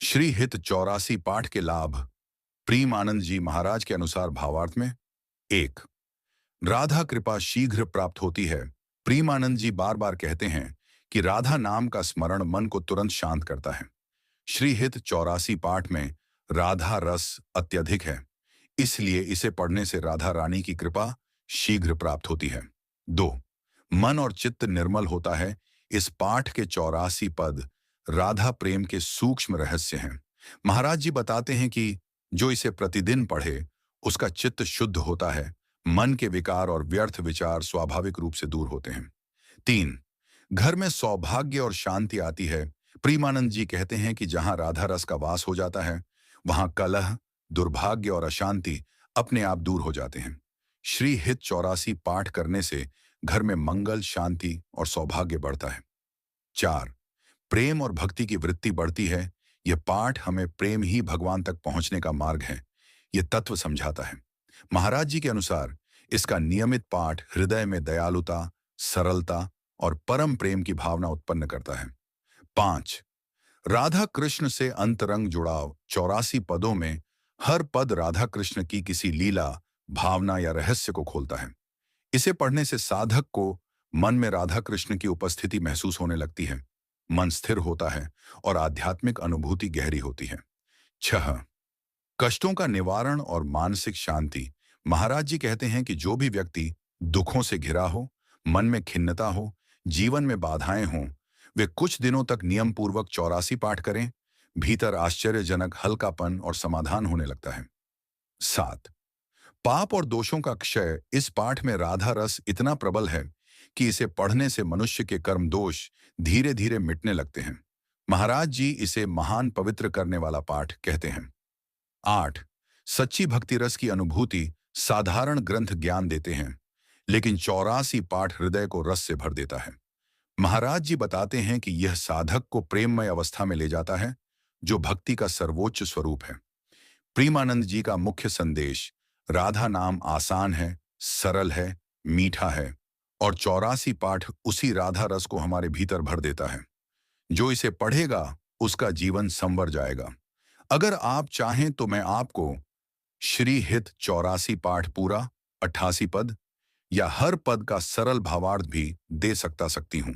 श्री हित 84 पाठ के लाभ। प्रेम आनंद जी महाराज के अनुसार भावार्थ में। एक, राधा कृपा शीघ्र प्राप्त होती है। प्रेमानंद जी बार बार कहते हैं कि राधा नाम का स्मरण मन को तुरंत शांत करता है। श्री हित 84 पाठ में राधा रस अत्यधिक है, इसलिए इसे पढ़ने से राधा रानी की कृपा शीघ्र प्राप्त होती है। दो, मन और चित्त निर्मल होता है। इस पाठ के 84 पद राधा प्रेम के सूक्ष्म रहस्य हैं। महाराज जी बताते हैं कि जो इसे प्रतिदिन पढ़े उसका चित्त शुद्ध होता है, मन के विकार और व्यर्थ विचार स्वाभाविक रूप से दूर होते हैं। तीन, घर में सौभाग्य और शांति आती है। प्रेमानंद जी कहते हैं कि जहां राधा रस का वास हो जाता है वहां कलह, दुर्भाग्य और अशांति अपने आप दूर हो जाते हैं। श्री हित 84 पाठ करने से घर में मंगल, शांति और सौभाग्य बढ़ता है। चार, प्रेम और भक्ति की वृत्ति बढ़ती है। यह पाठ हमें प्रेम ही भगवान तक पहुंचने का मार्ग है, यह तत्व समझाता है। महाराज जी के अनुसार इसका नियमित पाठ हृदय में दयालुता, सरलता और परम प्रेम की भावना उत्पन्न करता है। पांच, राधा कृष्ण से अंतरंग जुड़ाव। 84 पदों में हर पद राधा कृष्ण की किसी लीला, भावना या रहस्य को खोलता है। इसे पढ़ने से साधक को मन में राधा कृष्ण की उपस्थिति महसूस होने लगती है, मन स्थिर होता है और आध्यात्मिक अनुभूति गहरी होती है। छह, कष्टों का निवारण और मानसिक शांति। महाराज जी कहते हैं कि जो भी व्यक्ति दुखों से घिरा हो, मन में खिन्नता हो, जीवन में बाधाएं हों, वे कुछ दिनों तक नियम पूर्वक 84 पाठ करें, भीतर आश्चर्यजनक हल्कापन और समाधान होने लगता है। सात, पाप और दोषों का क्षय। इस पाठ में राधा रस इतना प्रबल है कि इसे पढ़ने से मनुष्य के कर्म दोष धीरे धीरे मिटने लगते हैं। महाराज जी इसे महान पवित्र करने वाला पाठ कहते हैं। आठ, सच्ची भक्ति रस की अनुभूति। साधारण ग्रंथ ज्ञान देते हैं, लेकिन 84 पाठ हृदय को रस से भर देता है। महाराज जी बताते हैं कि यह साधक को प्रेममय अवस्था में ले जाता है, जो भक्ति का सर्वोच्च स्वरूप है। प्रेमानंद जी का मुख्य संदेश, राधा नाम आसान है, सरल है, मीठा है और 84 पाठ उसी राधा रस को हमारे भीतर भर देता है। जो इसे पढ़ेगा उसका जीवन संवर जाएगा। अगर आप चाहें तो मैं आपको श्री हित 84 पाठ पूरा, 88 पद या हर पद का सरल भावार्थ भी दे सकती हूँ।